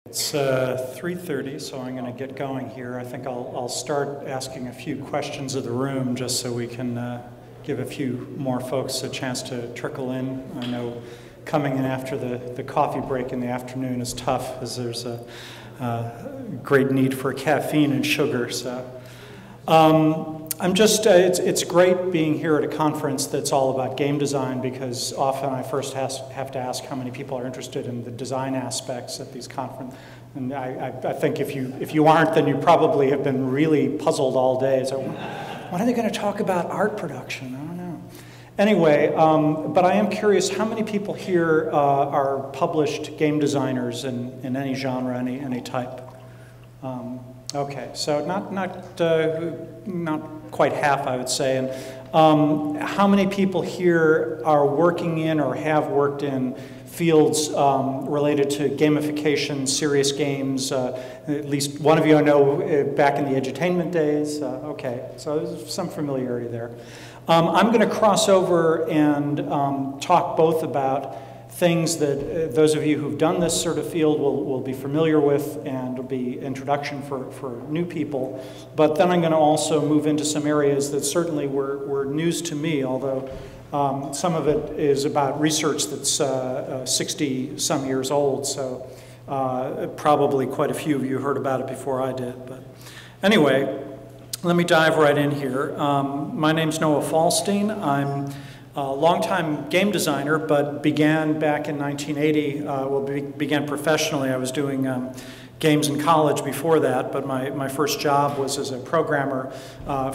It's 3:30, so I'm going to get going here. I think I'll start asking a few questions of the room just so we can give a few more folks a chance to trickle in. I know coming in after the coffee break in the afternoon is tough, as there's a great need for caffeine and sugar. So it's great being here at a conference that's all about game design, because often I first have to ask how many people are interested in the design aspects at these conferences. And I think if you aren't, then you probably have been really puzzled all day. So when are they going to talk about art production? I don't know. Anyway, but I am curious, how many people here are published game designers in any genre, any type? Okay, so not quite half, I would say. And how many people here are working in or have worked in fields related to gamification, serious games? At least one of you I know back in the edutainment days. Okay, so there's some familiarity there. I'm going to cross over and talk both about things that those of you who've done this sort of field will be familiar with, and will be introduction for new people. But then I'm going to also move into some areas that certainly were news to me, although some of it is about research that's 60-some years old, so probably quite a few of you heard about it before I did. But anyway, let me dive right in here. My name's Noah Falstein. I'm a longtime game designer, but began back in 1980, began professionally. I was doing games in college before that, but my first job was as a programmer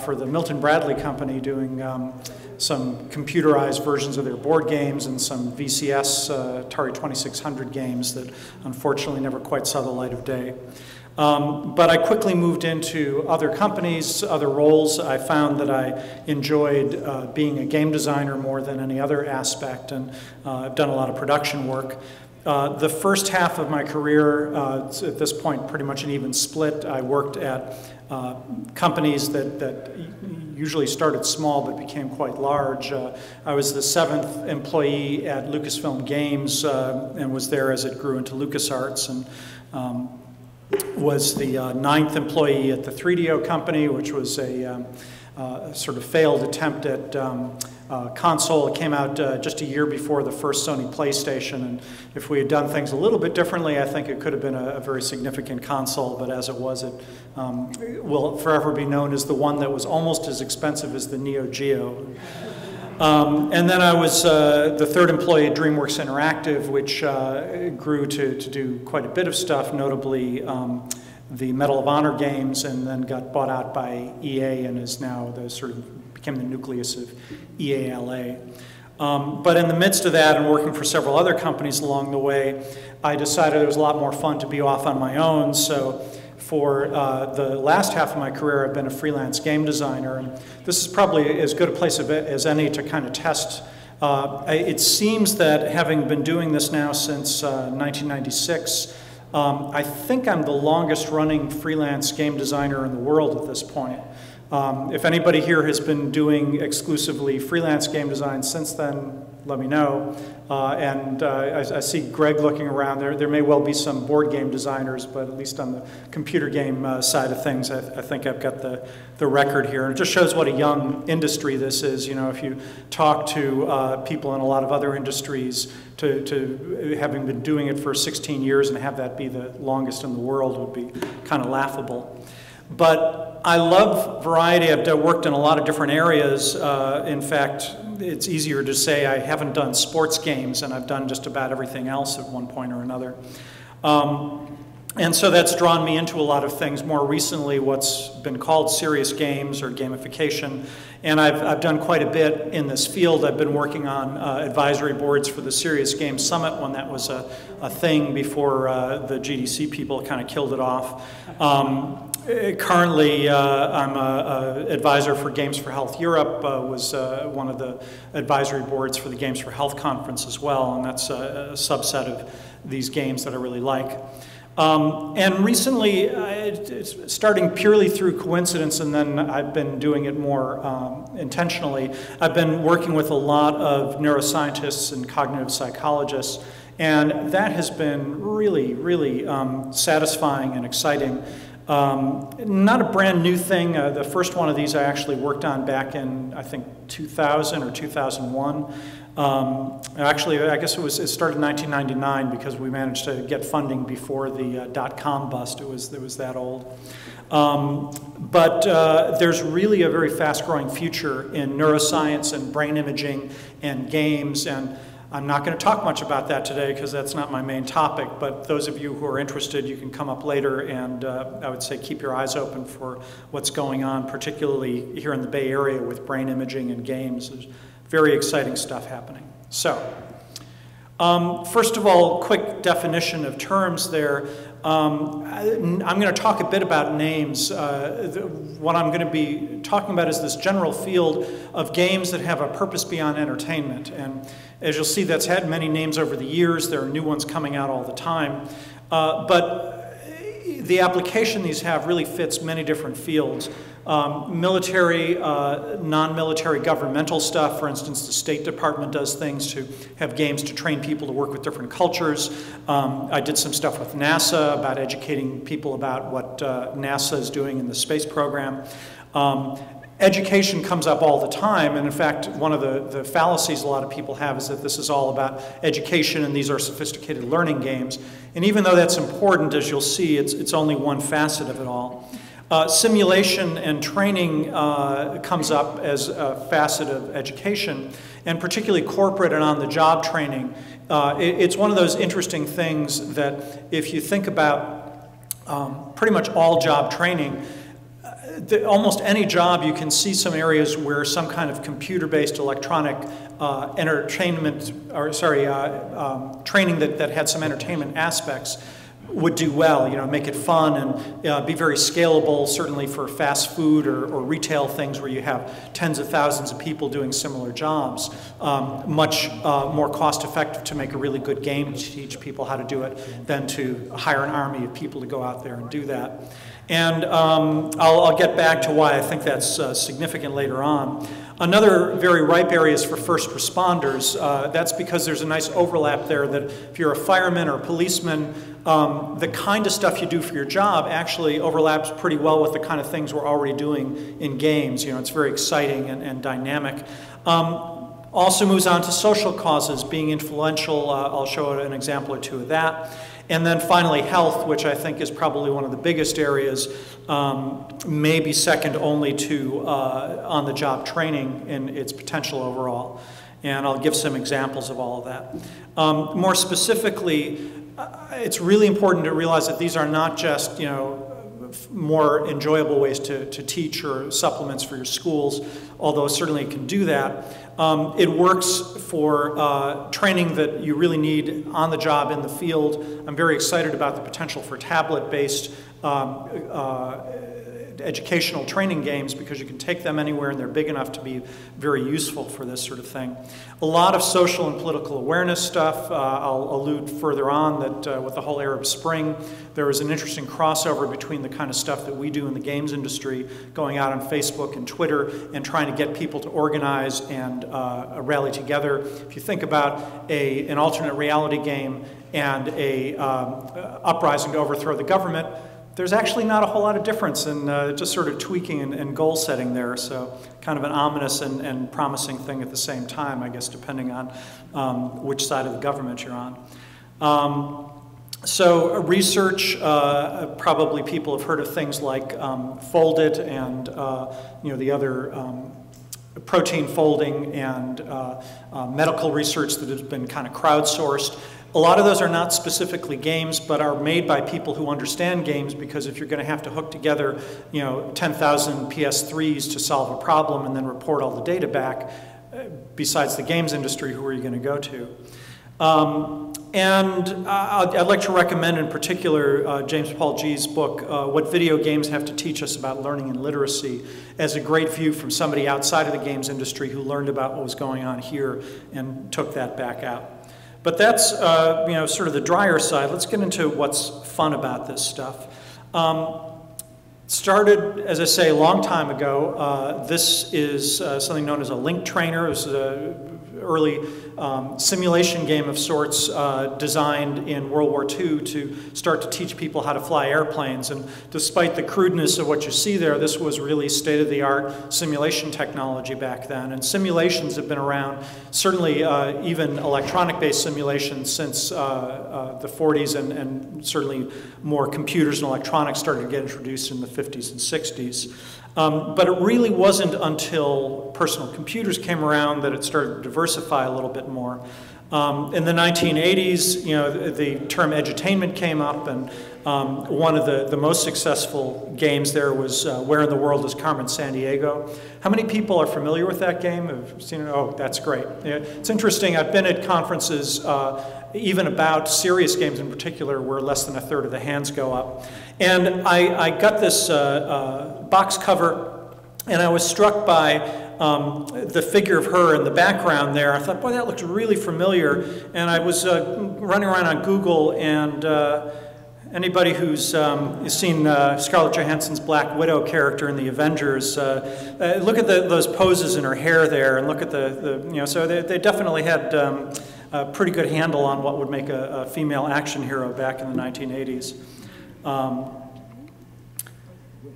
for the Milton Bradley Company, doing some computerized versions of their board games and some VCS Atari 2600 games that unfortunately never quite saw the light of day. But I quickly moved into other companies, other roles. I found that I enjoyed being a game designer more than any other aspect, and I've done a lot of production work. The first half of my career, at this point pretty much an even split. I worked at companies that usually started small but became quite large. I was the 7th employee at Lucasfilm Games and was there as it grew into LucasArts, and was the 9th employee at the 3DO company, which was a sort of failed attempt at console. It came out just a year before the first Sony PlayStation, and if we had done things a little bit differently, I think it could have been a very significant console, but as it was, it will forever be known as the one that was almost as expensive as the Neo Geo. And then I was the 3rd employee at DreamWorks Interactive, which grew to do quite a bit of stuff, notably the Medal of Honor games, and then got bought out by EA and is now became the nucleus of EA LA. But in the midst of that, and working for several other companies along the way, I decided it was a lot more fun to be off on my own. So for the last half of my career, I've been a freelance game designer, and this is probably as good a place as any to kind of test. It seems that having been doing this now since 1996, I think I'm the longest running freelance game designer in the world at this point. If anybody here has been doing exclusively freelance game design since then, let me know. I see Greg looking around. There may well be some board game designers, but at least on the computer game side of things, I think I've got the record here. And it just shows what a young industry this is. You know, if you talk to people in a lot of other industries, to having been doing it for 16 years and have that be the longest in the world would be kind of laughable. But I love variety. I've worked in a lot of different areas. In fact, it's easier to say I haven't done sports games, and I've done just about everything else at one point or another. And so that's drawn me into a lot of things. More recently, what's been called serious games or gamification. And I've done quite a bit in this field. I've been working on advisory boards for the Serious Games Summit when that was a thing before the GDC people kind of killed it off. Currently, I'm an advisor for Games for Health Europe, was one of the advisory boards for the Games for Health conference as well, and that's a subset of these games that I really like. And recently, starting purely through coincidence, and then I've been doing it more intentionally, I've been working with a lot of neuroscientists and cognitive psychologists And that has been really, really satisfying and exciting. Not a brand new thing. The first one of these I actually worked on back in, I think, 2000 or 2001. Actually, I guess it started in 1999 because we managed to get funding before the dot-com bust. It was that old. But there's really a very fast-growing future in neuroscience and brain imaging and games, and I'm not going to talk much about that today because that's not my main topic, but those of you who are interested, you can come up later, and I would say keep your eyes open for what's going on, particularly here in the Bay Area with brain imaging and games. There's very exciting stuff happening. So, first of all, quick definition of terms there. I'm going to talk a bit about names. What I'm going to be talking about is this general field of games that have a purpose beyond entertainment. And as you'll see, that's had many names over the years. There are new ones coming out all the time. But the application these have really fits many different fields. Military, non-military governmental stuff. For instance, the State Department does things to have games to train people to work with different cultures. I did some stuff with NASA about educating people about what NASA is doing in the space program. Education comes up all the time, and in fact, one of the fallacies a lot of people have is that this is all about education and these are sophisticated learning games. And even though that's important, as you'll see, it's only one facet of it all. Simulation and training comes up as a facet of education, and particularly corporate and on-the-job training. It's one of those interesting things that if you think about pretty much all job training, almost any job you can see some areas where some kind of computer-based electronic entertainment, or sorry, training that had some entertainment aspects would do well, you know, make it fun and be very scalable, certainly for fast food or retail things where you have tens of thousands of people doing similar jobs. Much more cost-effective to make a really good game to teach people how to do it than to hire an army of people to go out there and do that. And I'll get back to why I think that's significant later on. Another very ripe area is for first responders. That's because there's a nice overlap there that if you're a fireman or a policeman, the kind of stuff you do for your job actually overlaps pretty well with the kind of things we're already doing in games. You know, it's very exciting and dynamic. Also moves on to social causes, being influential. I'll show an example or two of that. And then finally, health, which I think is probably one of the biggest areas, maybe second only to on-the-job training in its potential overall. And I'll give some examples of all of that. More specifically, it's really important to realize that these are not just, you know, more enjoyable ways to teach or supplements for your schools, although certainly it can do that. It works for training that you really need on the job in the field. I'm very excited about the potential for tablet-based educational training games because you can take them anywhere and they're big enough to be very useful for this sort of thing. A lot of social and political awareness stuff. I'll allude further on that with the whole Arab Spring, there was an interesting crossover between the kind of stuff that we do in the games industry, going out on Facebook and Twitter and trying to get people to organize and rally together. If you think about an alternate reality game and a uprising to overthrow the government, there's actually not a whole lot of difference in just sort of tweaking and goal setting there. So kind of an ominous and promising thing at the same time, I guess, depending on which side of the government you're on. So research, probably people have heard of things like Foldit and you know, the other protein folding and medical research that has been kind of crowdsourced. A lot of those are not specifically games, but are made by people who understand games, because if you're going to have to hook together, you know, 10,000 PS3s to solve a problem and then report all the data back, besides the games industry, who are you going to go to? And I'd like to recommend in particular James Paul Gee's book, What Video Games Have to Teach Us About Learning and Literacy, as a great view from somebody outside of the games industry who learned about what was going on here and took that back out. But that's you know, sort of the drier side. Let's get into what's fun about this stuff. Started, as I say, a long time ago. This is something known as a link trainer. It was early simulation game of sorts designed in World War II to start to teach people how to fly airplanes. And despite the crudeness of what you see there, this was really state-of-the-art simulation technology back then. And simulations have been around, certainly even electronic-based simulations since the 40s, and certainly more computers and electronics started to get introduced in the 50s and 60s. But it really wasn't until personal computers came around that it started to diversify a little bit more. In the 1980s, the term edutainment came up, and one of the most successful games there was Where in the World is Carmen Sandiego? How many people are familiar with that game? Have seen it? Oh, that's great. It's interesting. I've been at conferences even about serious games in particular where less than a third of the hands go up. And I got this box cover, and I was struck by the figure of her in the background there. I thought, boy, that looks really familiar. And I was running around on Google, and anybody who's seen Scarlett Johansson's Black Widow character in the Avengers, look at those poses in her hair there, and look at so they definitely had a pretty good handle on what would make a female action hero back in the 1980s.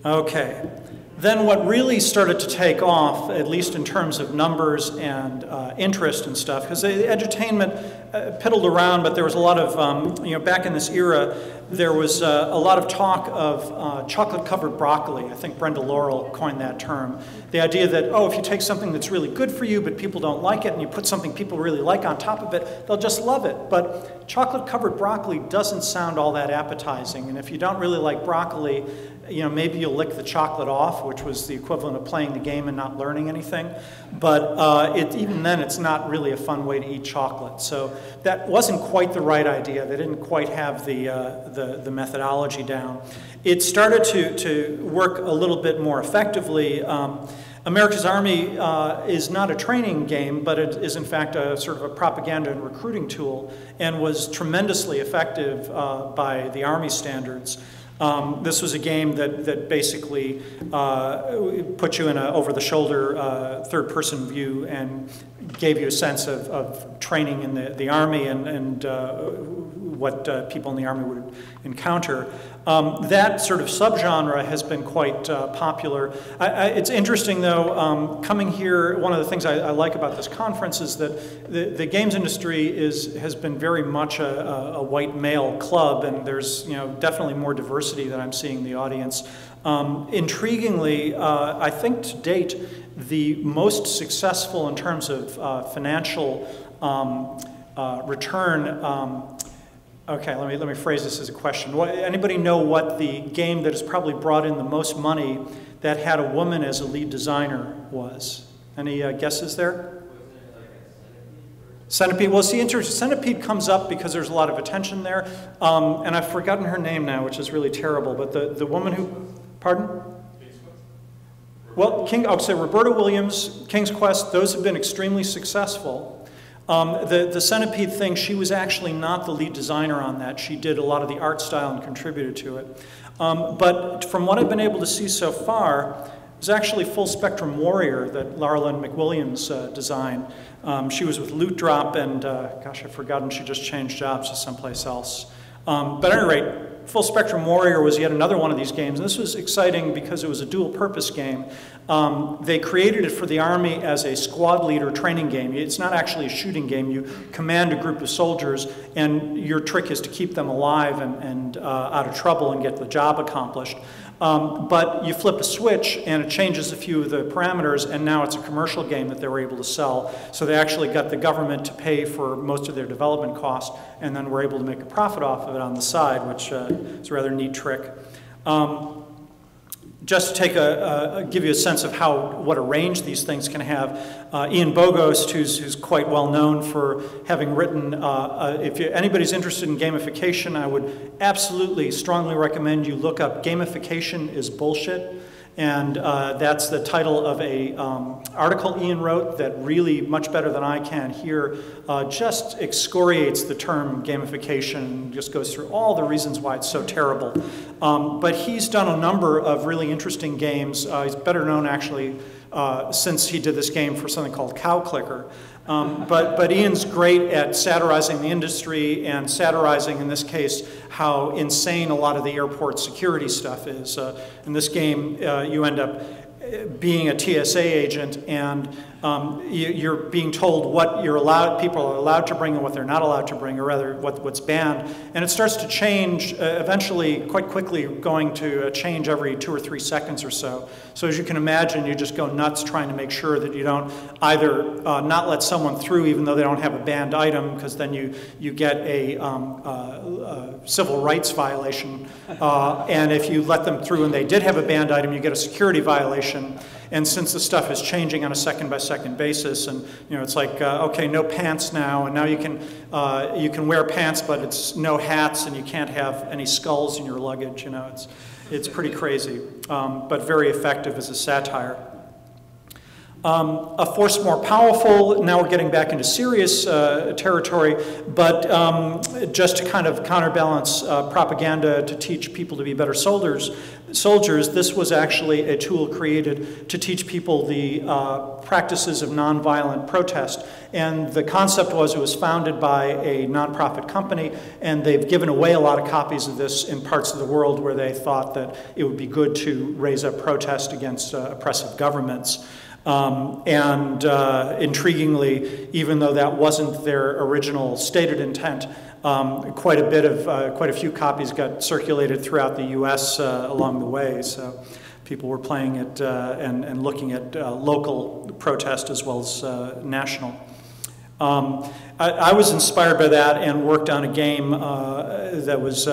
Okay. Then what really started to take off, at least in terms of numbers and interest and stuff, because the edutainment piddled around, but there was a lot of, back in this era, there was a lot of talk of chocolate-covered broccoli. I think Brenda Laurel coined that term. The idea that, if you take something that's really good for you, but people don't like it, and you put something people really like on top of it, they'll just love it. But chocolate-covered broccoli doesn't sound all that appetizing, and if you don't really like broccoli, maybe you'll lick the chocolate off, which was the equivalent of playing the game and not learning anything. But even then, it's not really a fun way to eat chocolate. So that wasn't quite the right idea. They didn't quite have the methodology down. It started to work a little bit more effectively. America's Army is not a training game, but it is in fact a sort of a propaganda and recruiting tool, and was tremendously effective by the Army standards. This was a game that basically put you in an over-the-shoulder third-person view and gave you a sense of training in the Army and what people in the Army would encounter. That sort of subgenre has been quite popular. It's interesting, though, coming here, one of the things I like about this conference is that the games industry has been very much a white male club, and there's definitely more diversity that I'm seeing in the audience. Intriguingly, I think to date, the most successful in terms of financial return. Okay, let me phrase this as a question. Anybody know what the game that has probably brought in the most money that had a woman as a lead designer was? Any guesses there? Centipede. Well, see, Centipede comes up because there's a lot of attention there, and I've forgotten her name now, which is really terrible. But the woman who, pardon? Well, I'll say Roberta Williams, King's Quest. Those have been extremely successful. The Centipede thing, she was actually not the lead designer on that. She did a lot of the art style and contributed to it. But from what I've been able to see so far, it was actually Full Spectrum Warrior that Lara Lynn McWilliams designed. She was with Loot Drop, and gosh, I've forgotten, she just changed jobs to someplace else. But at any rate, Full Spectrum Warrior was yet another one of these games, and this was exciting because it was a dual-purpose game. They created it for the Army as a squad leader training game. It's not actually a shooting game. You command a group of soldiers, and your trick is to keep them alive and out of trouble and get the job accomplished. But you flip a switch, and it changes a few of the parameters, and now it's a commercial game that they were able to sell. So they actually got the government to pay for most of their development costs, and then were able to make a profit off of it on the side, which is a rather neat trick. Just to give you a sense of what a range these things can have, Ian Bogost, who's quite well known for having written, if anybody's interested in gamification, I would absolutely strongly recommend you look up Gamification is Bullshit. And that's the title of a article Ian wrote that really, much better than I can here, just excoriates the term gamification, just goes through all the reasons why it's so terrible. But he's done a number of really interesting games. He's better known, actually, since he did this game for something called Cow Clicker. But Ian's great at satirizing the industry and satirizing, in this case, how insane a lot of the airport security stuff is. In this game, you end up being a TSA agent, and you're being told what people are allowed to bring and what they're not allowed to bring, or rather what's banned. And it starts to change eventually quite quickly, going to change every 2 or 3 seconds or so. So as you can imagine, you just go nuts trying to make sure that you don't either not let someone through even though they don't have a banned item, because then you get a civil rights violation. And if you let them through and they did have a banned item, you get a security violation. And since the stuff is changing on a second-by-second basis, and it's like, okay, no pants now, and now you can wear pants, but it's no hats, and you can't have any skulls in your luggage. It's pretty crazy, but very effective as a satire. A force more powerful, now we're getting back into serious territory, but just to kind of counterbalance propaganda to teach people to be better soldiers, this was actually a tool created to teach people the practices of nonviolent protest. And the concept was it was founded by a nonprofit company, and they've given away a lot of copies of this in parts of the world where they thought that it would be good to raise up protest against oppressive governments. Intriguingly, even though that wasn't their original stated intent, quite a few copies got circulated throughout the U.S. Along the way. So people were playing it and looking at local protest as well as national. I was inspired by that and worked on a game that was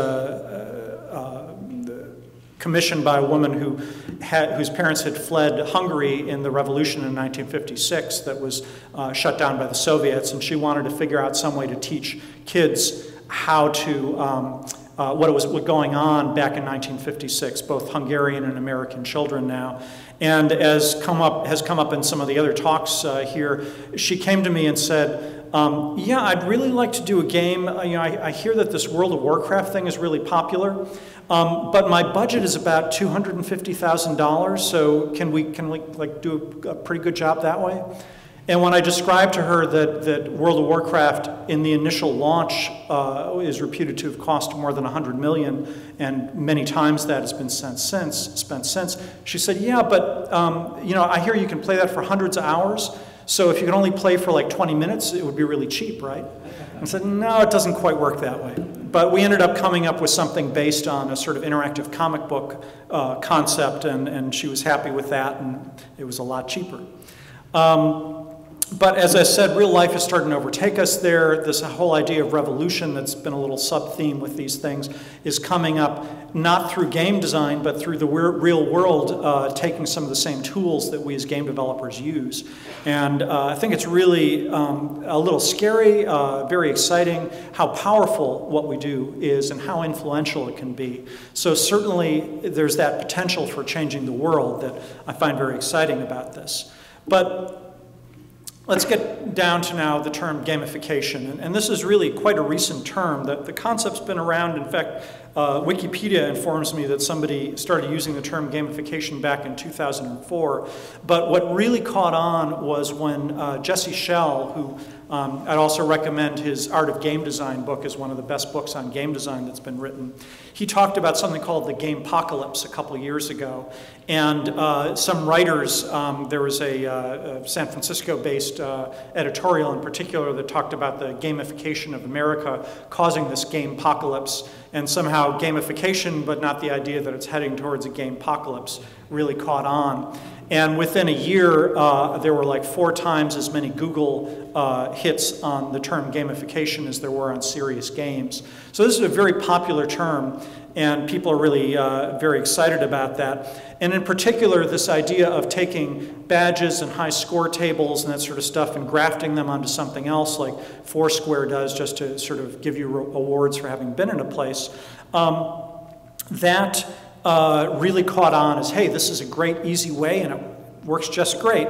commissioned by a woman whose parents had fled Hungary in the revolution in 1956 that was shut down by the Soviets, and she wanted to figure out some way to teach kids how to what was going on back in 1956, both Hungarian and American children now. And as has come up in some of the other talks here, she came to me and said, yeah, I'd really like to do a game. I hear that this World of Warcraft thing is really popular, but my budget is about $250,000. So can we like do a pretty good job that way? And when I described to her that World of Warcraft in the initial launch is reputed to have cost more than $100 million, and many times that has been spent since, she said, yeah, but I hear you can play that for hundreds of hours. So if you can only play for like 20 minutes, it would be really cheap, right? I said, no, it doesn't quite work that way. But we ended up coming up with something based on a sort of interactive comic book concept, and she was happy with that, and it was a lot cheaper. But as I said, real life is starting to overtake us there. This whole idea of revolution that's been a little sub-theme with these things is coming up not through game design, but through the real world, taking some of the same tools that we as game developers use. And I think it's really a little scary, very exciting, how powerful what we do is and how influential it can be. So certainly there's that potential for changing the world that I find very exciting about this. But let's get down to now the term gamification. And this is really quite a recent term. The concept's been around. In fact, Wikipedia informs me that somebody started using the term gamification back in 2004. But what really caught on was when Jesse Schell, who I'd also recommend his Art of Game Design book is one of the best books on game design that's been written. He talked about something called the Gamepocalypse a couple years ago. And some writers, there was a San Francisco-based editorial in particular that talked about the gamification of America causing this gamepocalypse. And somehow gamification, but not the idea that it's heading towards a gamepocalypse, really caught on. And within a year, there were like 4 times as many Google hits on the term gamification as there were on serious games. So this is a very popular term, and people are really very excited about that. And in particular, this idea of taking badges and high score tables and that sort of stuff and grafting them onto something else like Foursquare does just to sort of give you awards for having been in a place, that really caught on as, hey, this is a great, easy way, and it works just great,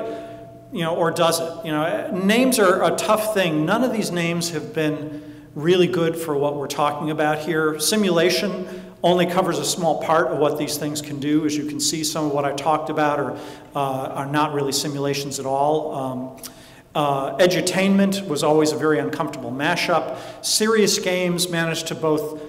or does it? Names are a tough thing. None of these names have been really good for what we're talking about here. Simulation only covers a small part of what these things can do. As you can see, some of what I talked about are not really simulations at all. Edutainment was always a very uncomfortable mashup. Serious games managed to both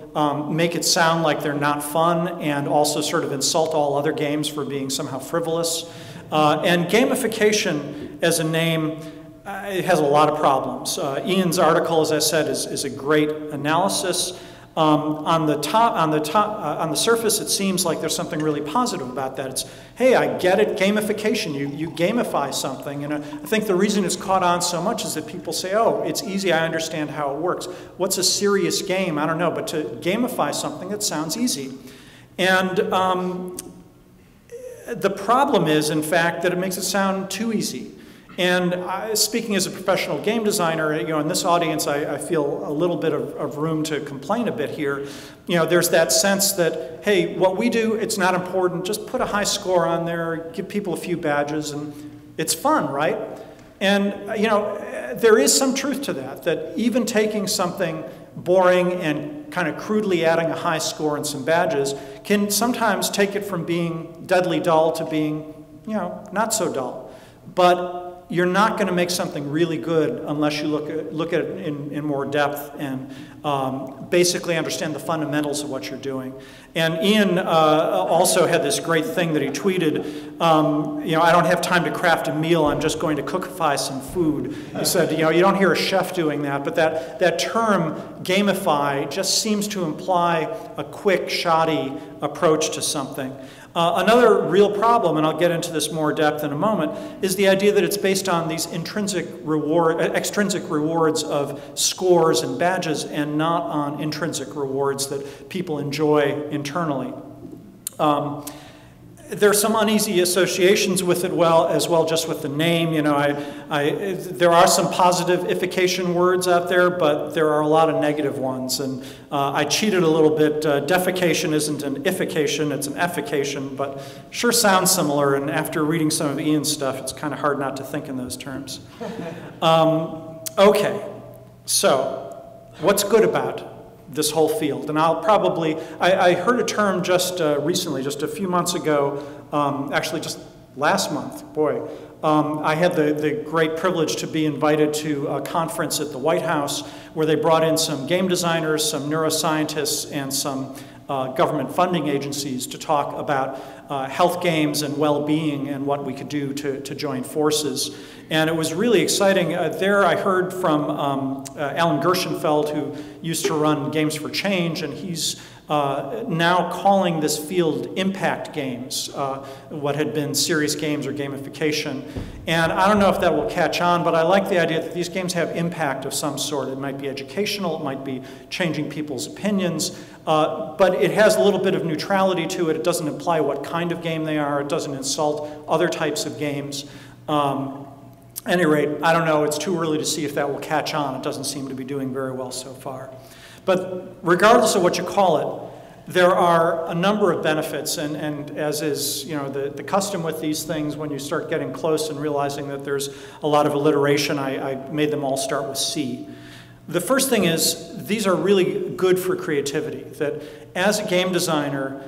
make it sound like they're not fun and also sort of insult all other games for being somehow frivolous. And gamification as a name, it has a lot of problems. Ian's article, as I said, is a great analysis. On the surface, it seems like there's something really positive about that. It's, hey, I get it, gamification. You gamify something, and I think the reason it's caught on so much is that people say, oh, it's easy, I understand how it works. What's a serious game? I don't know, but to gamify something, it sounds easy. And the problem is, in fact, that it makes it sound too easy. And speaking as a professional game designer, in this audience, I feel a little bit of room to complain a bit here. There's that sense that, hey, what we do, it's not important. Just put a high score on there, give people a few badges, and it's fun, right? And, there is some truth to that even taking something boring and kind of crudely adding a high score and some badges can sometimes take it from being deadly dull to being, not so dull. But you're not going to make something really good unless you look at it in more depth and basically understand the fundamentals of what you're doing. And Ian also had this great thing that he tweeted, I don't have time to craft a meal, I'm just going to cookify some food. He said, you don't hear a chef doing that, but that term gamify just seems to imply a quick, shoddy approach to something. Another real problem, and I'll get into this more depth in a moment, is the idea that it's based on these extrinsic rewards of scores and badges and not on intrinsic rewards that people enjoy internally. There are some uneasy associations with it as well just with the name. There are some positivification words out there, but there are a lot of negative ones. And I cheated a little bit. Defecation isn't an ification, it's an effication, but sure sounds similar. And after reading some of Ian's stuff, it's kind of hard not to think in those terms. Okay, so what's good about this whole field? And I heard a term just recently, just a few months ago, actually just last month, I had the great privilege to be invited to a conference at the White House where they brought in some game designers, some neuroscientists, and some government funding agencies to talk about health games and well-being and what we could do to join forces. And it was really exciting. There I heard from Alan Gershenfeld, who used to run Games for Change, and he's now calling this field impact games, what had been serious games or gamification. And I don't know if that will catch on, but I like the idea that these games have impact of some sort. It might be educational, it might be changing people's opinions, but it has a little bit of neutrality to it. It doesn't imply what kind of game they are. It doesn't insult other types of games. At any rate, I don't know. It's too early to see if that will catch on. It doesn't seem to be doing very well so far. But regardless of what you call it, there are a number of benefits, and as is the custom with these things, when you start getting close and realizing that there's a lot of alliteration, I made them all start with C. The first thing is, these are really good for creativity, that as a game designer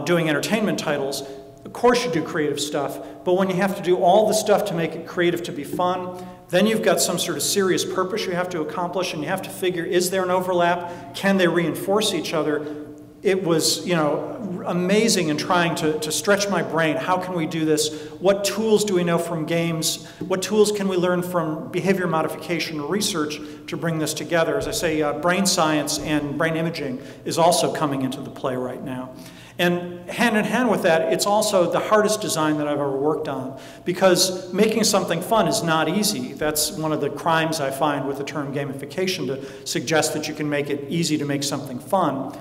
doing entertainment titles, of course you do creative stuff, but when you have to do all the stuff to make it creative to be fun, then you've got some sort of serious purpose you have to accomplish, and you have to figure, is there an overlap? Can they reinforce each other? It was, amazing in trying to stretch my brain. How can we do this? What tools do we know from games? What tools can we learn from behavior modification research to bring this together? As I say, brain science and brain imaging is also coming into the play right now. And hand in hand with that, it's also the hardest design that I've ever worked on, because making something fun is not easy. That's one of the crimes I find with the term gamification, to suggest that you can make it easy to make something fun.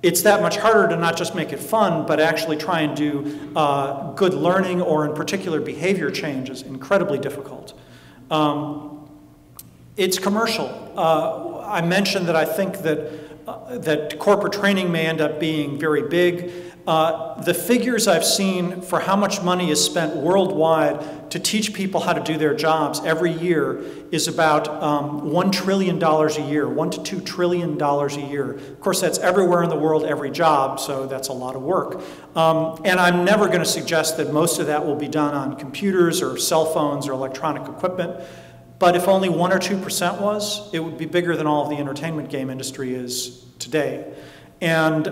It's that much harder to not just make it fun, but actually try and do good learning, or in particular behavior change, is incredibly difficult. It's commercial. I mentioned that I think that corporate training may end up being very big. The figures I've seen for how much money is spent worldwide to teach people how to do their jobs every year is about $1 trillion a year, $1 to $2 trillion a year. Of course, that's everywhere in the world, every job, so that's a lot of work. And I'm never going to suggest that most of that will be done on computers or cell phones or electronic equipment. But if only 1 or 2% was, it would be bigger than all of the entertainment game industry is today. And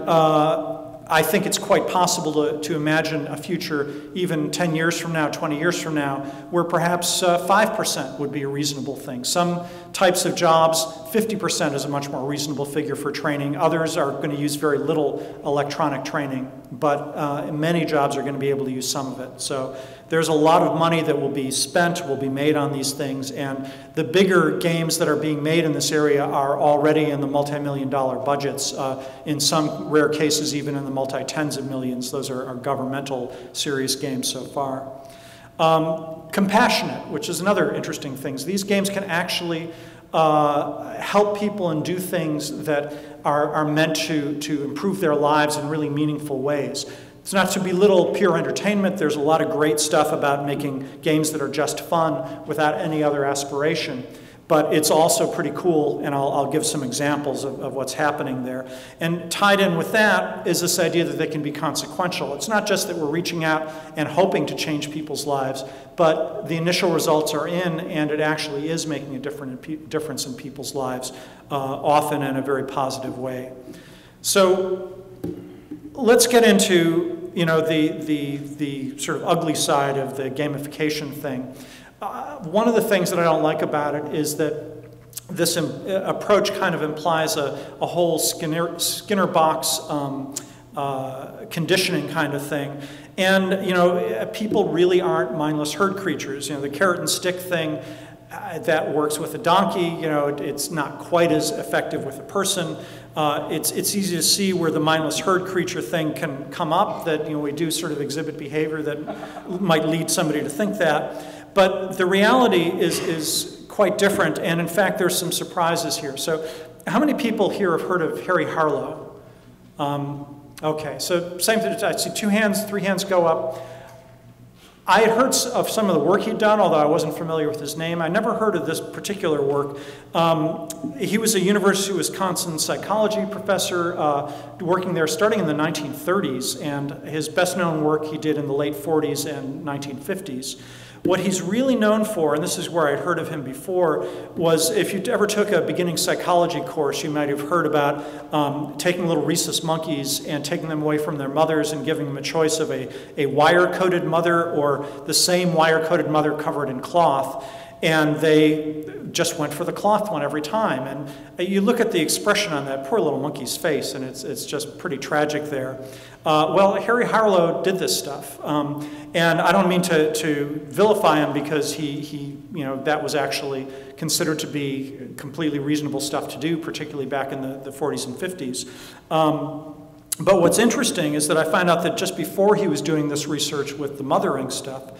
I think it's quite possible to imagine a future, even 10 years from now, 20 years from now, where perhaps 5% would be a reasonable thing. Some types of jobs, 50% is a much more reasonable figure for training. Others are going to use very little electronic training, but many jobs are going to be able to use some of it. So there's a lot of money that will be spent, will be made on these things, and the bigger games that are being made in this area are already in the multi-million-dollar budgets, in some rare cases even in the multi-tens of millions. Those are governmental serious games so far. Compassionate, which is another interesting thing. These games can actually help people and do things that are meant to improve their lives in really meaningful ways. It's not to belittle pure entertainment. There's a lot of great stuff about making games that are just fun without any other aspiration. But it's also pretty cool, and I'll give some examples of what's happening there. And tied in with that is this idea that they can be consequential. It's not just that we're reaching out and hoping to change people's lives, but the initial results are in, and it actually is making a difference in people's lives, often in a very positive way. So let's get into the sort of ugly side of the gamification thing. One of the things that I don't like about it is that this approach kind of implies a whole Skinner box conditioning kind of thing. And, people really aren't mindless herd creatures. The carrot and stick thing, that works with a donkey. It's not quite as effective with a person. It's easy to see where the mindless herd creature thing can come up, that we do sort of exhibit behavior that might lead somebody to think that. But the reality is quite different, and in fact there's some surprises here. So how many people here have heard of Harry Harlow? Okay, so same thing. I see 2 hands, 3 hands go up. I had heard of some of the work he'd done, although I wasn't familiar with his name. I never heard of this particular work. He was a University of Wisconsin psychology professor, working there starting in the 1930s, and his best-known work he did in the late 40s and 1950s. What he's really known for, and this is where I'd heard of him before, was if you ever took a beginning psychology course, you might have heard about taking little rhesus monkeys and taking them away from their mothers and giving them a choice of a wire-coated mother or the same wire-coated mother covered in cloth. And they just went for the cloth one every time. And you look at the expression on that poor little monkey's face, and it's just pretty tragic there. Well, Harry Harlow did this stuff. And I don't mean to vilify him, because that was actually considered to be completely reasonable stuff to do, particularly back in the 40s and 50s. But what's interesting is that I found out that just before he was doing this research with the mothering stuff,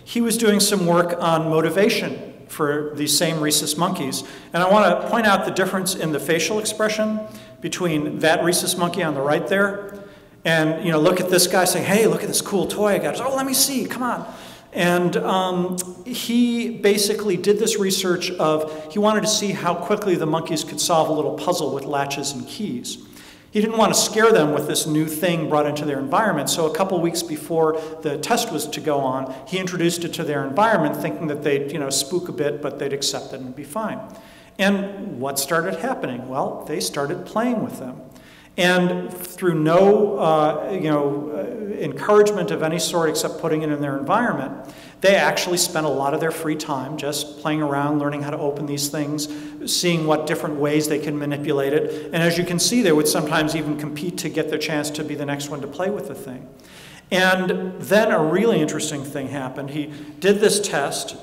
he was doing some work on motivation for these same rhesus monkeys. And I want to point out the difference in the facial expression between that rhesus monkey on the right there and, look at this guy saying, hey, look at this cool toy I got. Oh, let me see, come on. And he basically did this research he wanted to see how quickly the monkeys could solve a little puzzle with latches and keys. He didn't want to scare them with this new thing brought into their environment, so a couple weeks before the test was to go on, he introduced it to their environment, thinking that they'd spook a bit, but they'd accept it and be fine. And what started happening? Well, they started playing with them. And through no encouragement of any sort except putting it in their environment, they actually spent a lot of their free time just playing around, learning how to open these things, seeing what different ways they can manipulate it. And as you can see, they would sometimes even compete to get their chance to be the next one to play with the thing. And then a really interesting thing happened. He did this test.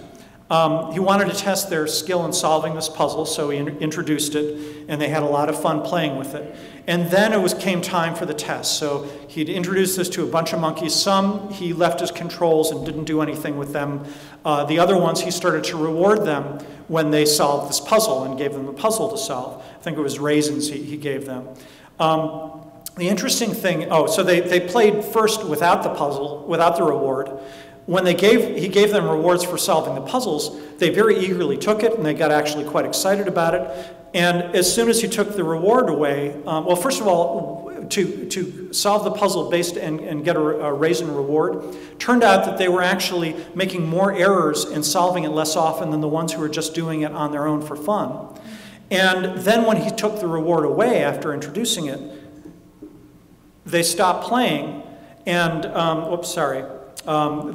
He wanted to test their skill in solving this puzzle, so he introduced it, and they had a lot of fun playing with it. And then came time for the test. So he'd introduced this to a bunch of monkeys. Some he left as controls and didn't do anything with them. The other ones he started to reward them when they solved this puzzle and gave them the puzzle to solve. I think it was raisins he gave them. The interesting thing, so they played first without the puzzle, without the reward. When he gave them rewards for solving the puzzles, they very eagerly took it, and they got actually quite excited about it. And as soon as he took the reward away, well, first of all, to solve the puzzle based and get a raise in reward, turned out that they were actually making more errors and solving it less often than the ones who were just doing it on their own for fun. And then when he took the reward away after introducing it, they stopped playing and,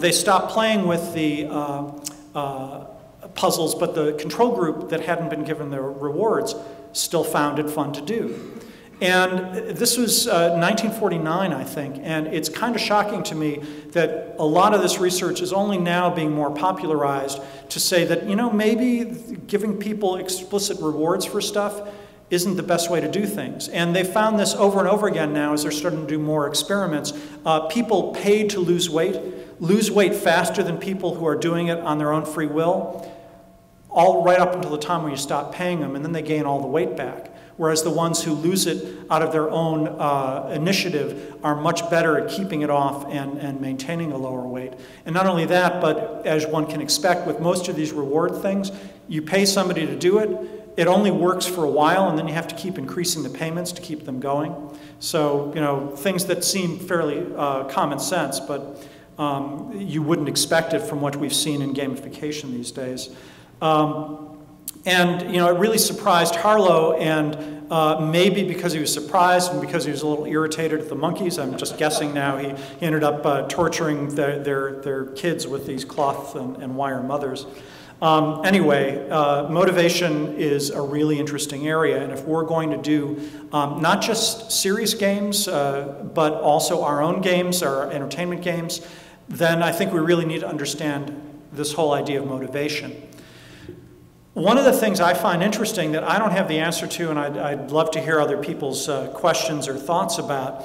they stopped playing with the puzzles, but the control group that hadn't been given the rewards still found it fun to do. And this was 1949, I think, and it's kind of shocking to me that a lot of this research is only now being more popularized to say that, you know, maybe giving people explicit rewards for stuff isn't the best way to do things. And they found this over and over again now as they're starting to do more experiments. People paid to lose weight faster than people who are doing it on their own free will, all right up until the time when you stop paying them, and then they gain all the weight back. Whereas the ones who lose it out of their own initiative are much better at keeping it off and maintaining a lower weight. And not only that, but as one can expect with most of these reward things, you pay somebody to do it, it only works for a while, and then you have to keep increasing the payments to keep them going. So, you know, things that seem fairly common sense, but you wouldn't expect it from what we've seen in gamification these days. And, you know, it really surprised Harlow, and maybe because he was surprised and because he was a little irritated at the monkeys, I'm just guessing now, he ended up torturing their kids with these cloth and wire mothers. Anyway, motivation is a really interesting area, and if we're going to do not just serious games, but also our own games, our entertainment games, then I think we really need to understand this whole idea of motivation. One of the things I find interesting that I don't have the answer to, and I'd love to hear other people's questions or thoughts about,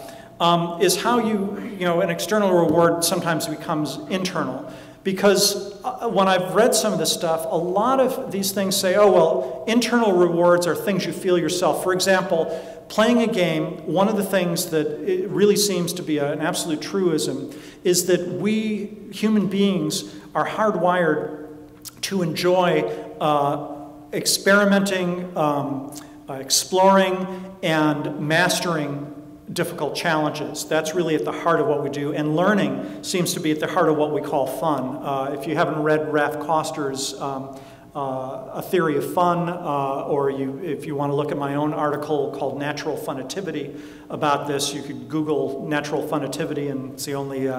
is how you know, an external reward sometimes becomes internal. Because when I've read some of this stuff, a lot of these things say, oh, well, internal rewards are things you feel yourself. For example, playing a game, one of the things that it really seems to be an absolute truism is that we human beings are hardwired to enjoy experimenting, exploring, and mastering difficult challenges. That's really at the heart of what we do, and learning seems to be at the heart of what we call fun. If you haven't read Ralph Koster's A Theory of Fun, or if you want to look at my own article called Natural Funativity about this, you could Google Natural Funativity, and it's the only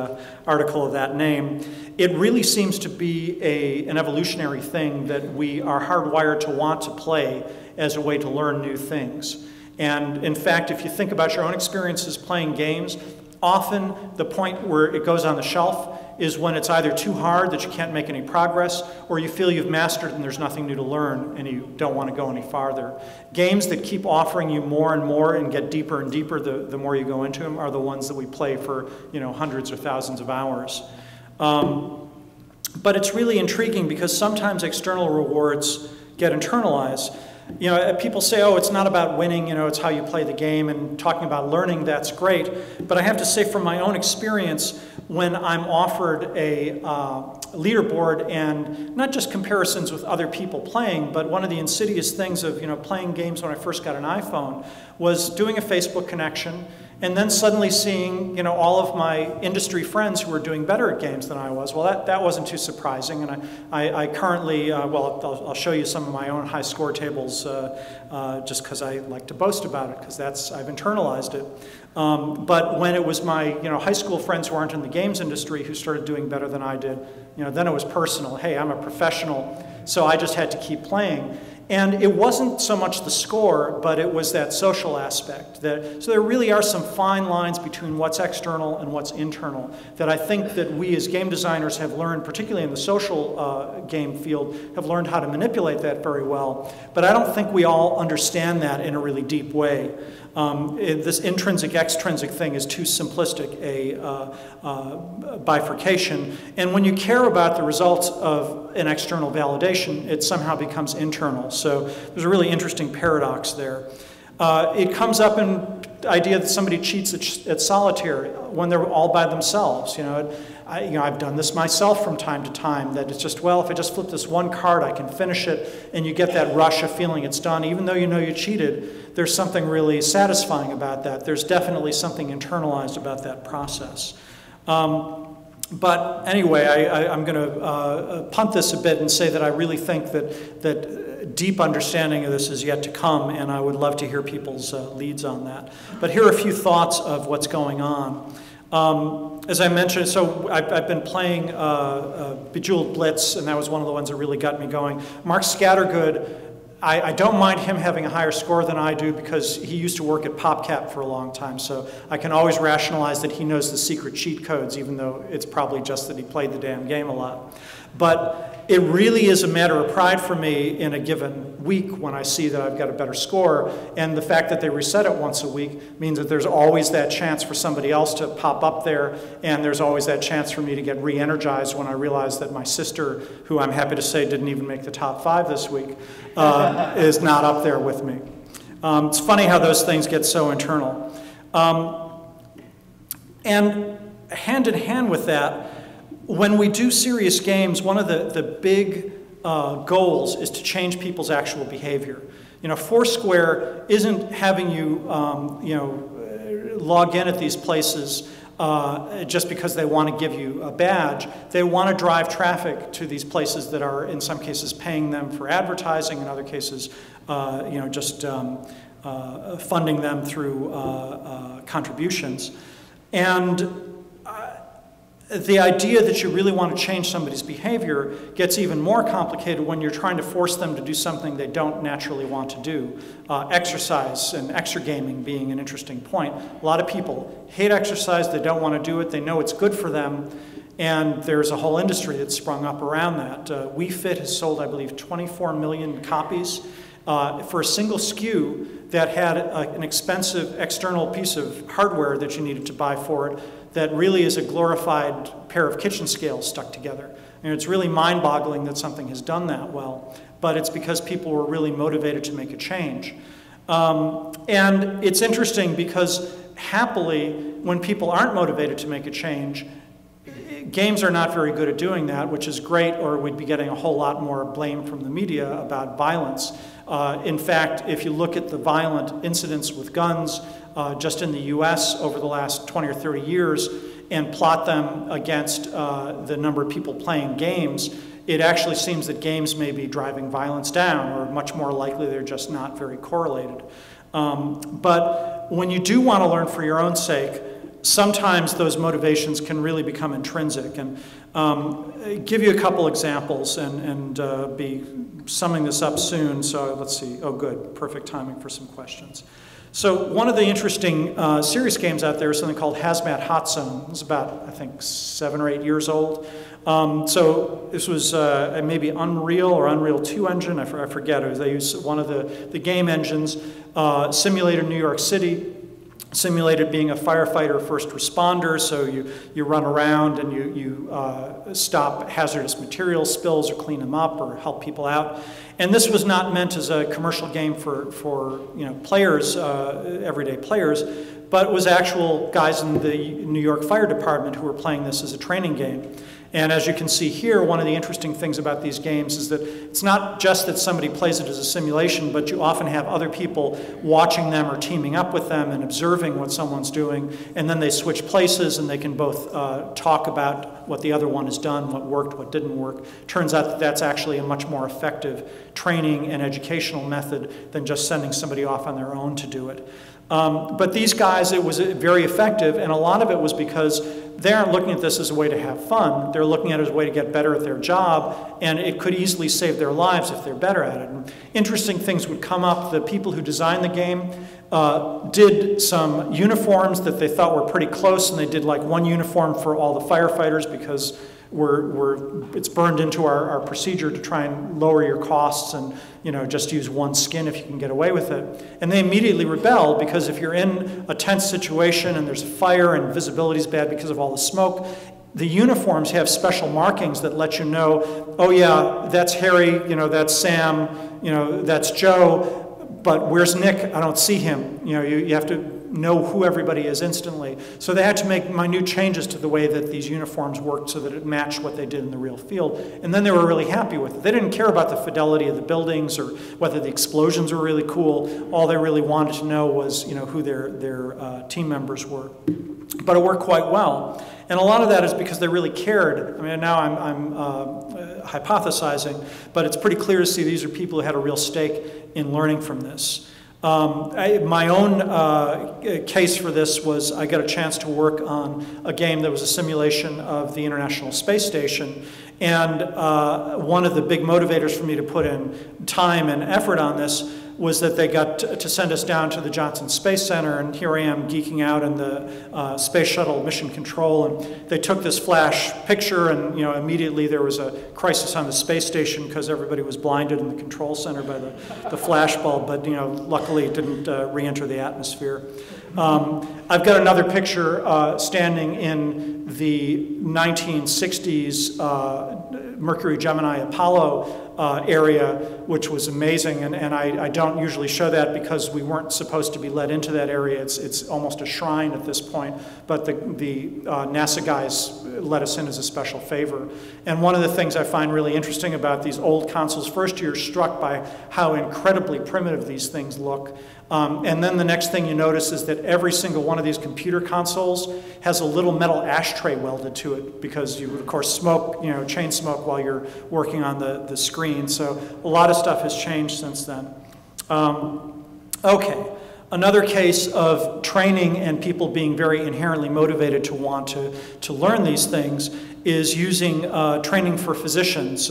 article of that name. It really seems to be an evolutionary thing that we are hardwired to want to play as a way to learn new things. And in fact, if you think about your own experiences playing games, often the point where it goes on the shelf is when it's either too hard that you can't make any progress, or you feel you've mastered and there's nothing new to learn and you don't want to go any farther. Games that keep offering you more and more and get deeper and deeper the more you go into them are the ones that we play for, you know, hundreds or thousands of hours. But it's really intriguing because sometimes external rewards get internalized. You know, people say, oh, it's not about winning, you know, it's how you play the game, and talking about learning, that's great. But I have to say from my own experience, when I'm offered a leaderboard and not just comparisons with other people playing, but one of the insidious things of, you know, playing games when I first got an iPhone was doing a Facebook connection and then suddenly seeing, you know, all of my industry friends who were doing better at games than I was. Well, that wasn't too surprising, and I currently, well, I'll show you some of my own high score tables just because I like to boast about it, because I've internalized it. But when it was my, you know, high school friends who aren't in the games industry who started doing better than I did, you know, then it was personal. Hey, I'm a professional, so I just had to keep playing. And it wasn't so much the score, but it was that social aspect. So there really are some fine lines between what's external and what's internal that I think that we as game designers have learned, particularly in the social game field, have learned how to manipulate that very well. But I don't think we all understand that in a really deep way. This intrinsic-extrinsic thing is too simplistic a bifurcation. And when you care about the results of an external validation, it somehow becomes internal. So there's a really interesting paradox there. It comes up in idea that somebody cheats at solitaire when they're all by themselves. I've done this myself from time to time, that it's just, well, if I just flip this one card, I can finish it, and you get that rush of feeling it's done. Even though you know you cheated, there's something really satisfying about that. There's definitely something internalized about that process. But anyway, I'm going to punt this a bit and say that I really think that deep understanding of this is yet to come, and I would love to hear people's leads on that. But here are a few thoughts of what's going on. As I mentioned, so I've been playing Bejeweled Blitz, and that was one of the ones that really got me going. Mark Scattergood, I don't mind him having a higher score than I do because he used to work at PopCap for a long time, so I can always rationalize that he knows the secret cheat codes, even though it's probably just that he played the damn game a lot. But it really is a matter of pride for me in a given week when I see that I've got a better score, and the fact that they reset it once a week means that there's always that chance for somebody else to pop up there, and there's always that chance for me to get re-energized when I realize that my sister, who I'm happy to say didn't even make the top 5 this week, is not up there with me. It's funny how those things get so internal. And hand in hand with that, when we do serious games, one of the big goals is to change people's actual behavior. Foursquare isn't having you, log in at these places just because they want to give you a badge. They want to drive traffic to these places that are, in some cases, paying them for advertising, in other cases, just funding them through contributions. And the idea that you really want to change somebody's behavior gets even more complicated when you're trying to force them to do something they don't naturally want to do. Exercise and exergaming being an interesting point. A lot of people hate exercise, they don't want to do it, they know it's good for them, and there's a whole industry that's sprung up around that. Wii Fit has sold, I believe, 24 million copies for a single SKU that had an expensive external piece of hardware that you needed to buy for it that really is a glorified pair of kitchen scales stuck together. It's really mind-boggling that something has done that well, but it's because people were really motivated to make a change. And it's interesting because happily, when people aren't motivated to make a change, games are not very good at doing that, which is great, or we'd be getting a whole lot more blame from the media about violence. In fact, if you look at the violent incidents with guns just in the US over the last 20 or 30 years and plot them against the number of people playing games, it actually seems that games may be driving violence down, or much more likely they're just not very correlated. But when you do want to learn for your own sake, sometimes those motivations can really become intrinsic. And give you a couple examples and be summing this up soon. So let's see. Oh, good. Perfect timing for some questions. So one of the interesting serious games out there is something called Hazmat Hot Zone. It's about, I think, 7 or 8 years old. So this was maybe Unreal or Unreal 2 engine. I forget. They used one of the game engines, simulated New York City, simulated being a firefighter first responder, so you run around and you stop hazardous material spills or clean them up or help people out. And this was not meant as a commercial game for players, everyday players, but it was actual guys in the New York Fire Department who were playing this as a training game. And as you can see here, one of the interesting things about these games is that it's not just that somebody plays it as a simulation, but you often have other people watching them or teaming up with them and observing what someone's doing, and then they switch places and they can both talk about what the other one has done, what worked, what didn't work. Turns out that that's actually a much more effective training and educational method than just sending somebody off on their own to do it. But these guys, it was very effective, and a lot of it was because they aren't looking at this as a way to have fun. They're looking at it as a way to get better at their job, and it could easily save their lives if they're better at it. And interesting things would come up. The people who designed the game did some uniforms that they thought were pretty close, and they did like one uniform for all the firefighters because it's burned into our procedure to try and lower your costs and just use one skin if you can get away with it. And they immediately rebelled because if you're in a tense situation and there's a fire and visibility is bad because of all the smoke, the uniforms have special markings that let you know, oh yeah, that's Harry, that's Sam, that's Joe, but where's Nick? I don't see him. You have to know who everybody is instantly. So they had to make minute changes to the way that these uniforms worked so that it matched what they did in the real field. And then they were really happy with it. They didn't care about the fidelity of the buildings or whether the explosions were really cool. All they really wanted to know was, you know, who their team members were. But it worked quite well. And a lot of that is because they really cared. I mean, now I'm hypothesizing, but it's pretty clear to see these are people who had a real stake in learning from this. My own case for this was I got a chance to work on a game that was a simulation of the International Space Station. And one of the big motivators for me to put in time and effort on this was that they got to send us down to the Johnson Space Center, and here I am geeking out in the Space Shuttle mission control, and they took this flash picture, and you know, immediately there was a crisis on the space station because everybody was blinded in the control center by the flash bulb, but you know, luckily it didn't re-enter the atmosphere. I've got another picture standing in the 1960s Mercury, Gemini, Apollo area, which was amazing, and I don't usually show that because we weren't supposed to be let into that area. It's almost a shrine at this point, but the NASA guys let us in as a special favor. And one of the things I find really interesting about these old consoles, first you're struck by how incredibly primitive these things look. And then the next thing you notice is that every single one of these computer consoles has a little metal ashtray welded to it because you would, of course, smoke, you know, chain smoke while you're working on the screen. So a lot of stuff has changed since then. Okay, another case of training and people being very inherently motivated to want to learn these things is using training for physicians.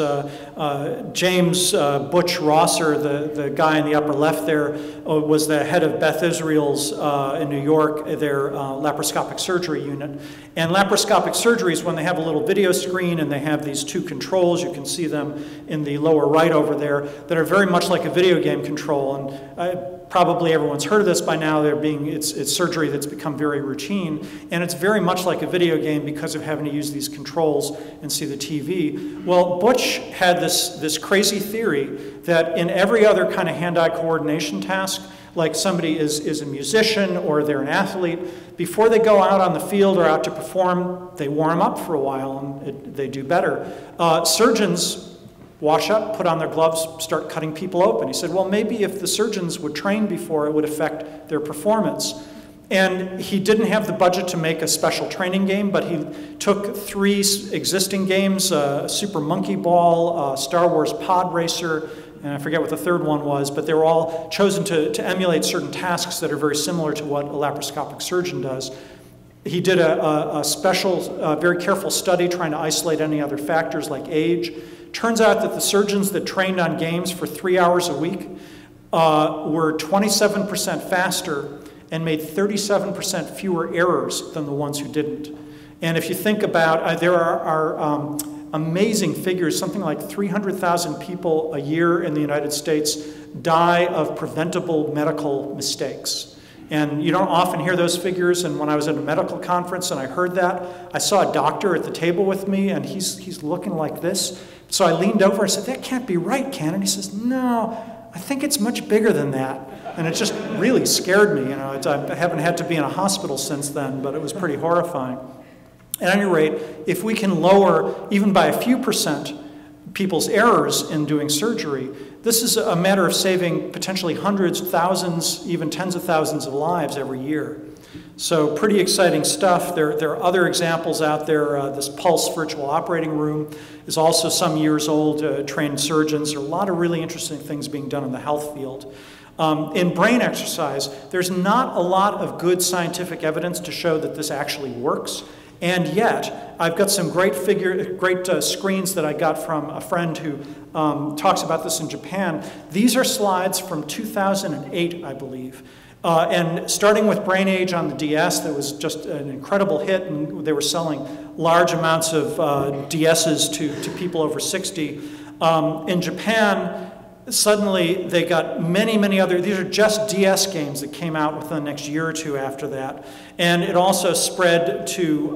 James Butch Rosser, the guy in the upper left there, was the head of Beth Israel's in New York, their laparoscopic surgery unit. And laparoscopic surgery is when they have a little video screen and they have these two controls. You can see them in the lower right over there that are very much like a video game control. And probably everyone's heard of this by now. It's surgery that's become very routine, and it's very much like a video game because of having to use these controls and see the TV. Well, Butch had this crazy theory that in every other kind of hand-eye coordination task, like somebody is a musician or they're an athlete, before they go out on the field or out to perform, they warm up for a while and they do better. Surgeons wash up, put on their gloves, start cutting people open. He said, well, maybe if the surgeons would train before, it would affect their performance. And he didn't have the budget to make a special training game, but he took 3 existing games, Super Monkey Ball, Star Wars Pod Racer, and I forget what the third one was, but they were all chosen to emulate certain tasks that are very similar to what a laparoscopic surgeon does. He did a special, very careful study trying to isolate any other factors like age. Turns out that the surgeons that trained on games for 3 hours a week were 27% faster and made 37% fewer errors than the ones who didn't. And if you think about, there are amazing figures, something like 300,000 people a year in the United States die of preventable medical mistakes. And you don't often hear those figures, and when I was at a medical conference and I heard that, I saw a doctor at the table with me, and he's looking like this. So I leaned over and said, that can't be right, can it? He says, no, I think it's much bigger than that. And it just really scared me. You know, I haven't had to be in a hospital since then, but it was pretty horrifying. At any rate, if we can lower, even by a few percent, people's errors in doing surgery, this is a matter of saving potentially hundreds, thousands, even tens of thousands of lives every year. So pretty exciting stuff. There are other examples out there. This Pulse virtual operating room is also some years old, trained surgeons. There are a lot of really interesting things being done in the health field. In brain exercise, there's not a lot of good scientific evidence to show that this actually works. And yet, I've got some great screens that I got from a friend who talks about this in Japan. These are slides from 2008, I believe. And starting with Brain Age on the DS, that was just an incredible hit, and they were selling large amounts of DSs to people over 60. In Japan, suddenly they got many other, these are just DS games that came out within the next year or two after that. And it also spread to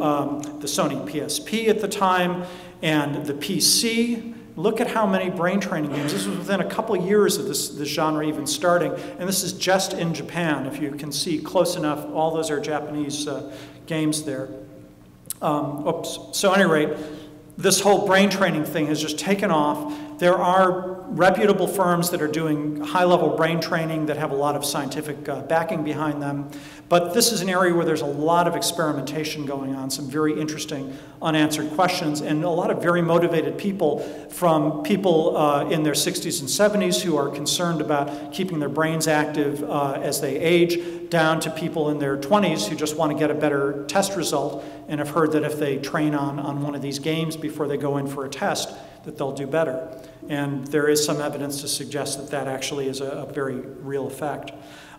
the Sony PSP at the time, and the PC, look at how many brain training games. This was within a couple years of this genre even starting, and this is just in Japan. If you can see close enough, all those are Japanese games there. So at any rate, this whole brain training thing has just taken off. There are reputable firms that are doing high-level brain training that have a lot of scientific backing behind them. But this is an area where there's a lot of experimentation going on, some very interesting unanswered questions, and a lot of very motivated people, from people in their 60s and 70s who are concerned about keeping their brains active as they age, down to people in their 20s who just want to get a better test result and have heard that if they train on one of these games before they go in for a test, that they'll do better. And there is some evidence to suggest that that actually is a very real effect.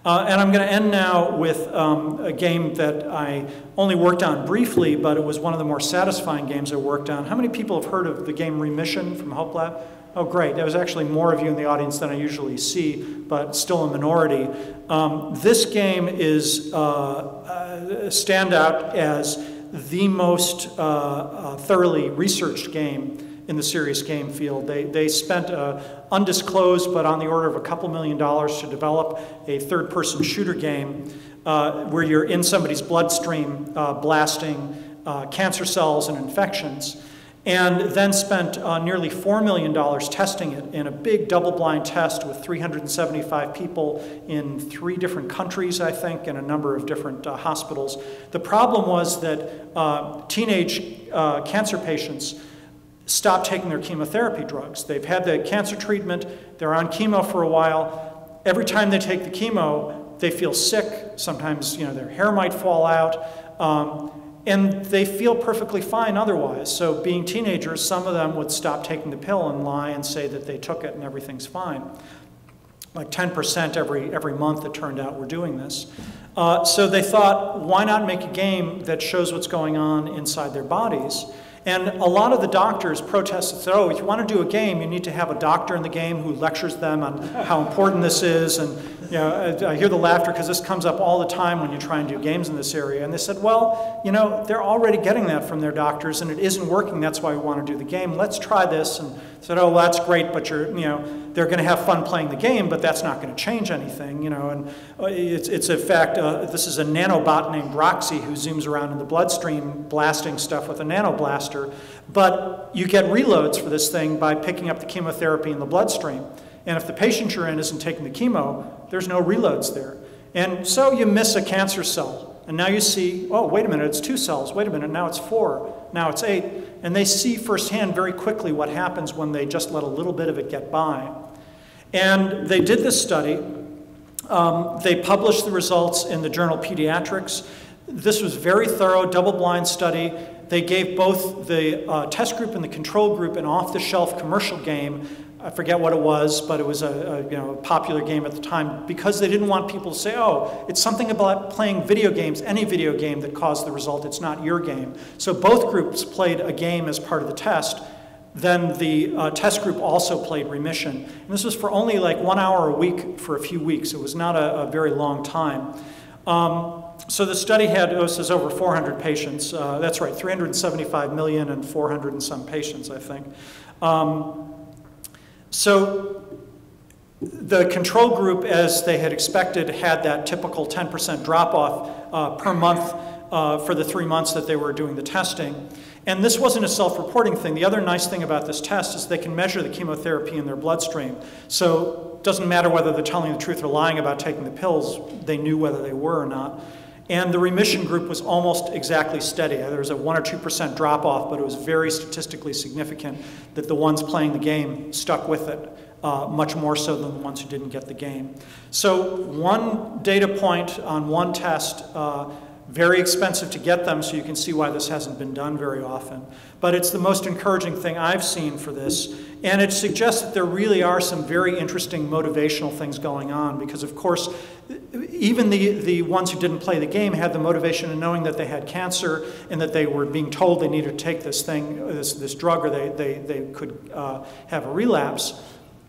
And I'm going to end now with a game that I only worked on briefly, but it was one of the more satisfying games I worked on. How many people have heard of the game Remission from Hope Lab? Oh, great. There was actually more of you in the audience than I usually see, but still a minority. This game is stand out as the most thoroughly researched game in the serious game field. They spent undisclosed, but on the order of a couple $1 million to develop a third-person shooter game where you're in somebody's bloodstream blasting cancer cells and infections, and then spent nearly $4 million testing it in a big double-blind test with 375 people in 3 different countries, I think, and a number of different hospitals. The problem was that teenage cancer patients stop taking their chemotherapy drugs. They've had the cancer treatment, they're on chemo for a while. Every time they take the chemo, they feel sick. Sometimes, their hair might fall out, and they feel perfectly fine otherwise. So being teenagers, some of them would stop taking the pill and lie and say that they took it and everything's fine. Like 10% every month, it turned out, were doing this. So they thought, why not make a game that shows what's going on inside their bodies? And a lot of the doctors protested, said, oh, if you want to do a game, you need to have a doctor in the game who lectures them on how important this is. And I hear the laughter because this comes up all the time when you try and do games in this area. And they said, well, they're already getting that from their doctors, and it isn't working. That's why we want to do the game. Let's try this. And said, oh, well, that's great, but they're going to have fun playing the game, but that's not going to change anything. And it's in fact, this is a nanobot named Roxy who zooms around in the bloodstream, blasting stuff with a nanoblaster. But you get reloads for this thing by picking up the chemotherapy in the bloodstream. And if the patient you're in isn't taking the chemo, there's no reloads there. And so you miss a cancer cell. And now you see, oh, wait a minute, it's 2 cells. Wait a minute, now it's 4. Now it's 8. And they see firsthand very quickly what happens when they just let a little bit of it get by. And they did this study. They published the results in the journal Pediatrics. This was very thorough, double-blind study. They gave both the test group and the control group an off-the-shelf commercial game. I forget what it was, but it was a popular game at the time, because they didn't want people to say, oh, it's something about playing video games, any video game, that caused the result. It's not your game. So both groups played a game as part of the test. Then the test group also played Remission. And this was for only like 1 hour a week for a few weeks. It was not a very long time. So the study had, it says over 400 patients. That's right, 375 million and 400 and some patients, I think. So the control group, as they had expected, had that typical 10% drop-off per month for the 3 months that they were doing the testing. And this wasn't a self-reporting thing. The other nice thing about this test is they can measure the chemotherapy in their bloodstream. So it doesn't matter whether they're telling the truth or lying about taking the pills. They knew whether they were or not. And the remission group was almost exactly steady. There was a 1 or 2% drop-off, but it was very statistically significant that the ones playing the game stuck with it, much more so than the ones who didn't get the game. So one data point on one test, very expensive to get them, so you can see why this hasn't been done very often. But it's the most encouraging thing I've seen for this. And it suggests that there really are some very interesting motivational things going on, because of course, even the ones who didn't play the game had the motivation of knowing that they had cancer and that they were being told they needed to take this thing, this drug, or they could have a relapse.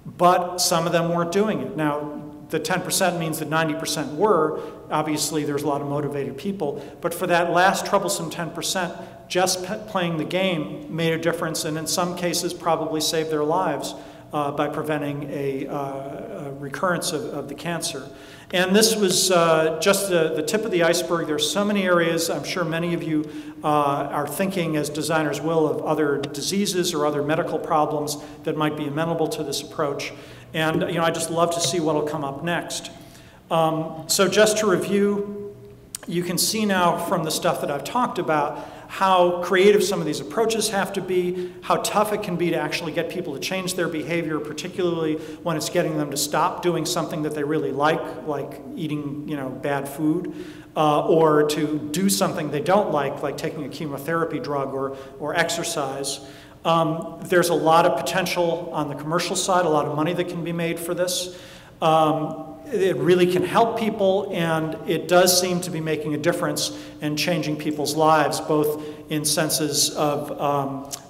But some of them weren't doing it. Now, the 10% means that 90% were. Obviously, there's a lot of motivated people. But for that last troublesome 10%, just playing the game made a difference, and in some cases probably saved their lives by preventing a recurrence of the cancer. And this was just the tip of the iceberg. There's so many areas. I'm sure many of you are thinking, as designers will, of other diseases or other medical problems that might be amenable to this approach. And I just love to see what will come up next. So just to review, you can see now from the stuff that I've talked about how creative some of these approaches have to be, how tough it can be to actually get people to change their behavior, particularly when it's getting them to stop doing something that they really like eating bad food, or to do something they don't like taking a chemotherapy drug or exercise. There's a lot of potential on the commercial side, a lot of money that can be made for this. It really can help people, and it does seem to be making a difference in changing people's lives, both in senses of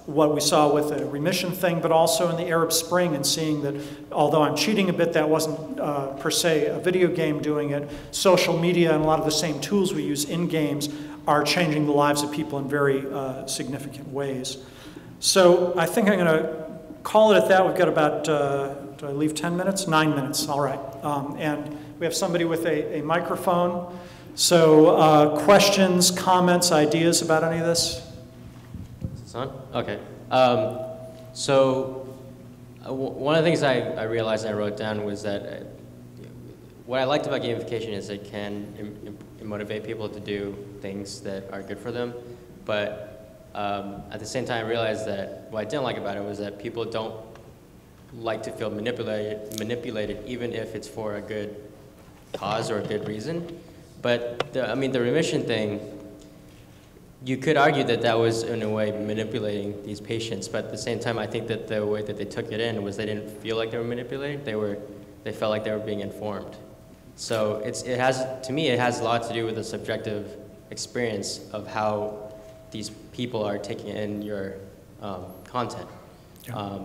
what we saw with the remission thing, but also in the Arab Spring, and seeing that although I'm cheating a bit, that wasn't per se a video game doing it. Social media and a lot of the same tools we use in games are changing the lives of people in very significant ways. So I think I'm going to call it at that. We've got about, do I leave 10 minutes? 9 minutes, all right. And we have somebody with a microphone. So questions, comments, ideas about any of this? Is this on? Okay. So one of the things I realized and I wrote down was that what I liked about gamification is it can motivate people to do things that are good for them, but at the same time, I realized that what I didn't like about it was that people don't like to feel manipulated, even if it's for a good cause or a good reason. But the remission thing, you could argue that that was in a way manipulating these patients, but at the same time, I think that the way that they took it in was they didn't feel like they were manipulated. They felt like they were being informed. So to me, it has a lot to do with the subjective experience of how these people are taking in your content. Yeah.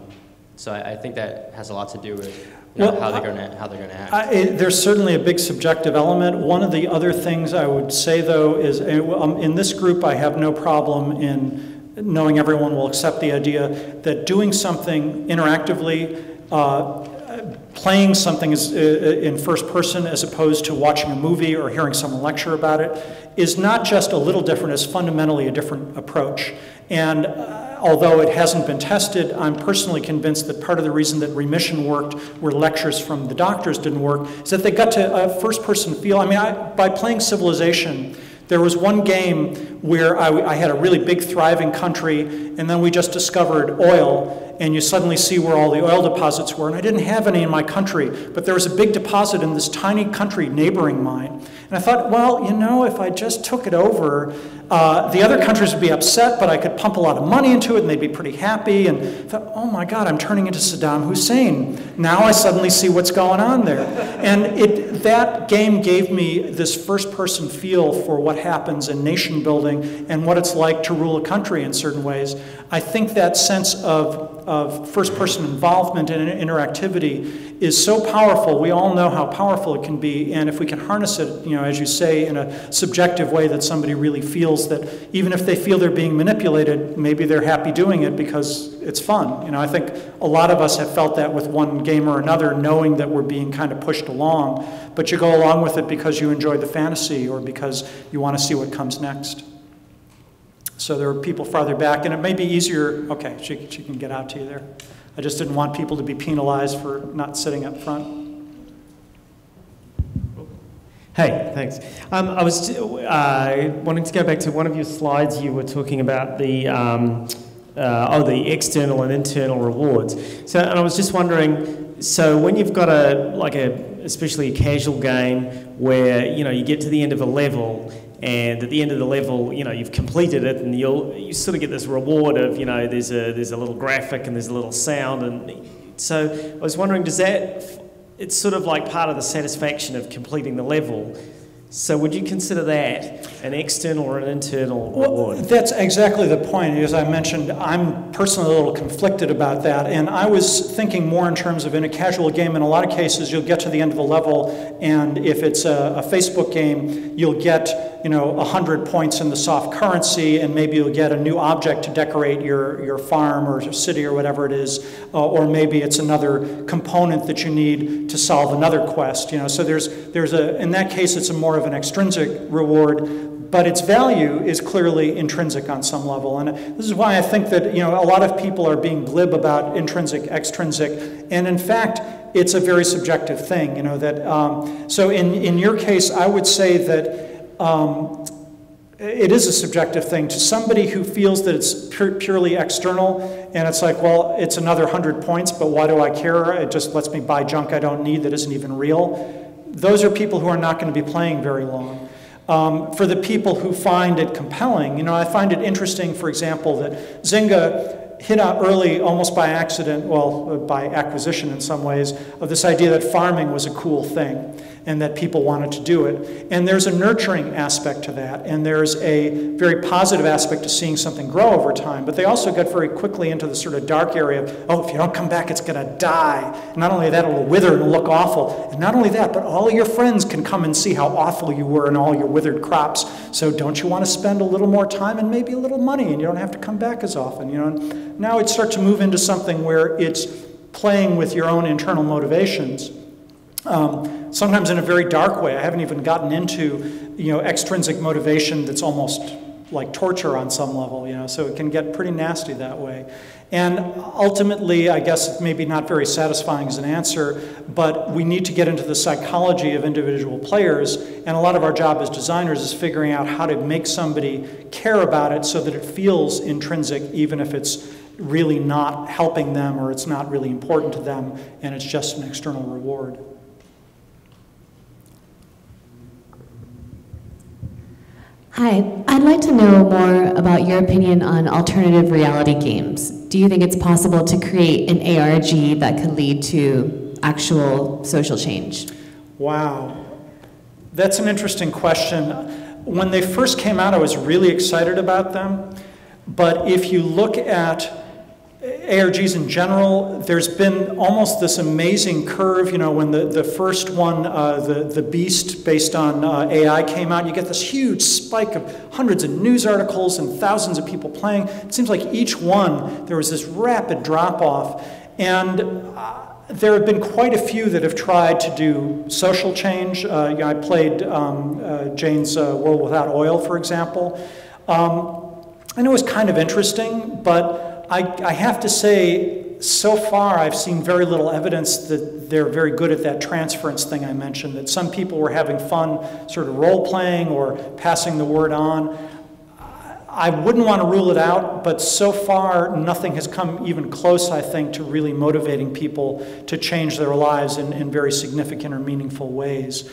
So I think that has a lot to do with how they're going to act. There's certainly a big subjective element. One of the other things I would say, though, is in this group, I have no problem in knowing everyone will accept the idea that doing something interactively, playing something in first person as opposed to watching a movie or hearing someone lecture about it is not just a little different, it's fundamentally a different approach. And although it hasn't been tested, I'm personally convinced that part of the reason that remission worked where lectures from the doctors didn't work is that they got to a first-person feel. I mean, by playing Civilization, there was one game where I had a really big thriving country, and then we just discovered oil, and you suddenly see where all the oil deposits were, and I didn't have any in my country, but there was a big deposit in this tiny country neighboring mine. And I thought, well, if I just took it over, the other countries would be upset, but I could pump a lot of money into it, and they'd be pretty happy, and I thought, oh my God, I'm turning into Saddam Hussein. Now I suddenly see what's going on there. And that game gave me this first-person feel for what happens in nation building and what it's like to rule a country in certain ways. I think that sense of first-person involvement and interactivity is so powerful. We all know how powerful it can be, and if we can harness it, as you say, in a subjective way that somebody really feels that even if they feel they're being manipulated, maybe they're happy doing it because it's fun. I think a lot of us have felt that with one game or another, knowing that we're being kind of pushed along, but you go along with it because you enjoy the fantasy or because you want to see what comes next. So there are people farther back, and it may be easier. Okay, she can get out to you there. I just didn't want people to be penalized for not sitting up front. Hey, thanks. I was wanting to go back to one of your slides. You were talking about the external and internal rewards. So, and I was just wondering, so when you've got especially a casual game where you get to the end of a level, and at the end of the level, you've completed it, and you sort of get this reward of there's a little graphic and there's a little sound, and so I was wondering, it's sort of like part of the satisfaction of completing the level. So would you consider that an external or an internal reward? That's exactly the point. As I mentioned, I'm personally a little conflicted about that, and I was thinking more in terms of in a casual game, in a lot of cases, you'll get to the end of the level, and if it's a Facebook game, you'll get 100 points in the soft currency, and maybe you'll get a new object to decorate your farm or city or whatever it is, or maybe it's another component that you need to solve another quest. So there's in that case, it's more of an extrinsic reward, but its value is clearly intrinsic on some level. And this is why I think that a lot of people are being glib about intrinsic, extrinsic, and in fact, it's a very subjective thing. So in your case, I would say that it is a subjective thing. To somebody who feels that it's purely external, and it's like, well, it's another 100 points, but why do I care? It just lets me buy junk I don't need that isn't even real. Those are people who are not going to be playing very long. For the people who find it compelling, I find it interesting, for example, that Zynga hit out early, almost by accident, well, by acquisition in some ways, of this idea that farming was a cool thing and that people wanted to do it. And there's a nurturing aspect to that, and there's a very positive aspect to seeing something grow over time. But they also got very quickly into the sort of dark area of, oh, if you don't come back, it's going to die. And not only that, it'll wither and it'll look awful. And not only that, but all of your friends can come and see how awful you were in all your withered crops. So don't you want to spend a little more time and maybe a little money, and you don't have to come back as often, And now it starts to move into something where it's playing with your own internal motivations. Sometimes in a very dark way. I haven't even gotten into, extrinsic motivation that's almost like torture on some level, so it can get pretty nasty that way. And ultimately, I guess it's maybe not very satisfying as an answer, but we need to get into the psychology of individual players, and a lot of our job as designers is figuring out how to make somebody care about it so that it feels intrinsic, even if it's really not helping them or it's not really important to them, and it's just an external reward. Hi, I'd like to know more about your opinion on alternative reality games. Do you think it's possible to create an ARG that could lead to actual social change? Wow, that's an interesting question. When they first came out, I was really excited about them, but if you look at ARGs in general, there's been almost this amazing curve. When the first one, the Beast, based on AI came out, you get this huge spike of hundreds of news articles and thousands of people playing. It seems like each one, there was this rapid drop-off. And there have been quite a few that have tried to do social change. I played Jane's World Without Oil, for example. And it was kind of interesting, but I have to say, so far I've seen very little evidence that they're very good at that transference thing I mentioned, that some people were having fun sort of role-playing or passing the word on. I wouldn't want to rule it out, but so far nothing has come even close, I think, to really motivating people to change their lives in very significant or meaningful ways.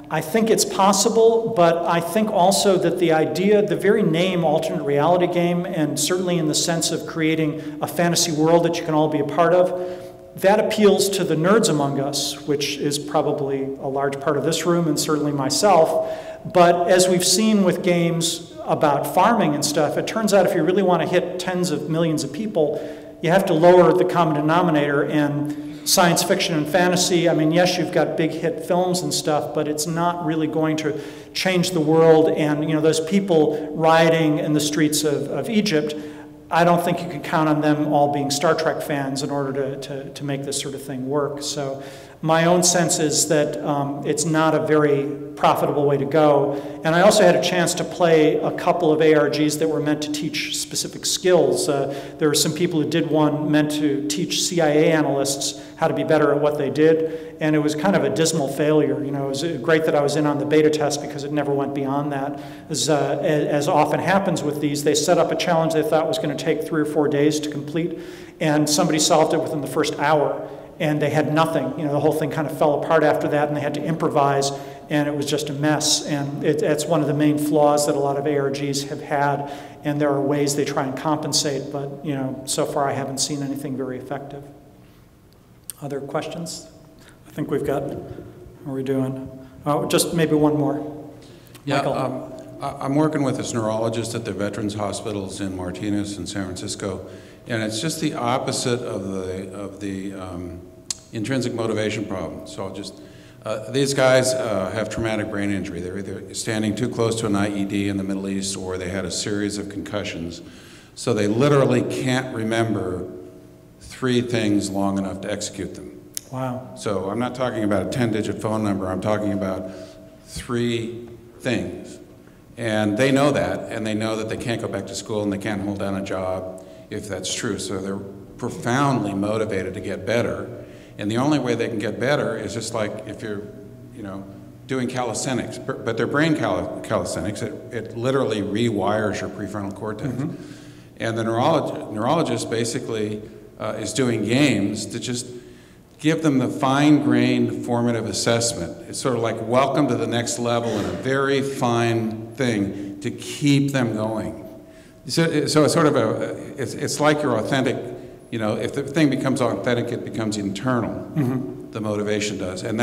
I think it's possible, but I think also that the idea, the very name alternate reality game, and certainly in the sense of creating a fantasy world that you can all be a part of, that appeals to the nerds among us, which is probably a large part of this room and certainly myself. But as we've seen with games about farming and stuff, it turns out if you really want to hit tens of millions of people, you have to lower the common denominator. And science fiction and fantasy, I mean, yes, you've got big hit films and stuff, but it's not really going to change the world. And those people rioting in the streets of Egypt, I don't think you can count on them all being Star Trek fans in order to make this sort of thing work. So my own sense is that it's not a very profitable way to go. And I also had a chance to play a couple of ARGs that were meant to teach specific skills. There were some people who did one meant to teach CIA analysts how to be better at what they did, and it was kind of a dismal failure. It was great that I was in on the beta test because it never went beyond that. As often happens with these, they set up a challenge they thought was going to take 3 or 4 days to complete, and somebody solved it within the first hour. And they had nothing. The whole thing kind of fell apart after that, and they had to improvise, and it was just a mess. And it's one of the main flaws that a lot of ARGs have had, and there are ways they try and compensate, but so far I haven't seen anything very effective. Other questions? I think we've got are we doing? Just maybe one more. Yeah, Michael. I'm working with this neurologist at the Veterans Hospitals in Martinez in San Francisco, and it's just the opposite of the intrinsic motivation problem. So I'll just, these guys have traumatic brain injury. They're either standing too close to an IED in the Middle East, or they had a series of concussions. So they literally can't remember 3 things long enough to execute them. Wow. So I'm not talking about a 10-digit phone number. I'm talking about 3 things. And they know that, and they know that they can't go back to school and they can't hold down a job if that's true. So they're profoundly motivated to get better. And the only way they can get better is just like if you're, doing calisthenics, but their brain calisthenics, it literally rewires your prefrontal cortex. Mm-hmm. And the neurologist basically is doing games to just give them the fine-grained formative assessment. It's sort of like welcome to the next level and a very fine thing to keep them going. So it's sort of it's like you're authentic, if the thing becomes authentic, it becomes internal. Mm-hmm. The motivation does. And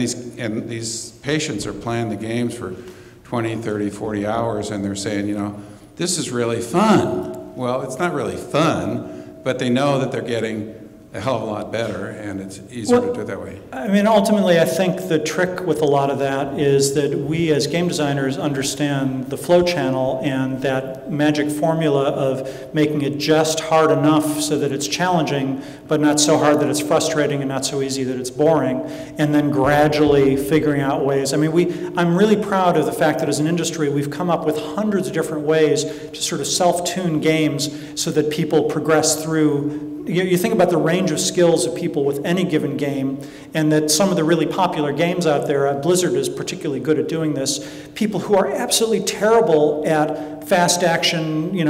these patients are playing the games for 20, 30, 40 hours, and they're saying, this is really fun. Well, it's not really fun, but they know that they're getting a hell of a lot better, and it's easier to do it that way. I mean, ultimately, I think the trick with a lot of that is that we as game designers understand the flow channel and that magic formula of making it just hard enough so that it's challenging, but not so hard that it's frustrating and not so easy that it's boring, and then gradually figuring out ways. I mean, I'm really proud of the fact that as an industry, we've come up with hundreds of different ways to sort of self-tune games so that people progress through. You think about the range of skills of people with any given game, and that some of the really popular games out there, Blizzard is particularly good at doing this, people who are absolutely terrible at fast action,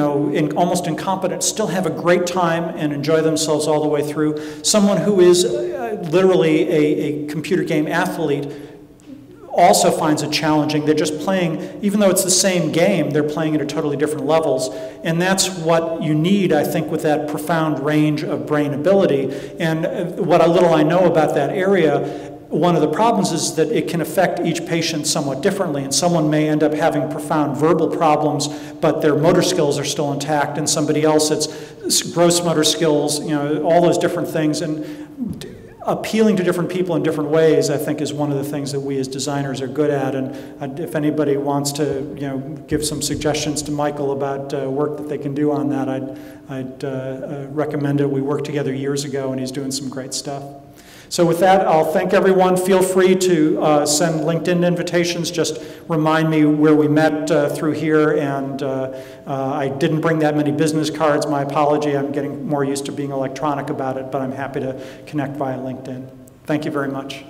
almost incompetent, still have a great time and enjoy themselves all the way through. Someone who is literally a computer game athlete also finds it challenging. They're just playing, even though it's the same game, they're playing it at totally different levels. And that's what you need, I think, with that profound range of brain ability. And what little I know about that area, one of the problems is that it can affect each patient somewhat differently. And someone may end up having profound verbal problems, but their motor skills are still intact. And somebody else, it's gross motor skills, all those different things. And appealing to different people in different ways, I think, is one of the things that we as designers are good at. And if anybody wants to, give some suggestions to Michael about work that they can do on that, I'd recommend it. We worked together years ago, and he's doing some great stuff. So with that, I'll thank everyone. Feel free to send LinkedIn invitations. Just remind me where we met through here. And I didn't bring that many business cards. My apology. I'm getting more used to being electronic about it, but I'm happy to connect via LinkedIn. Thank you very much.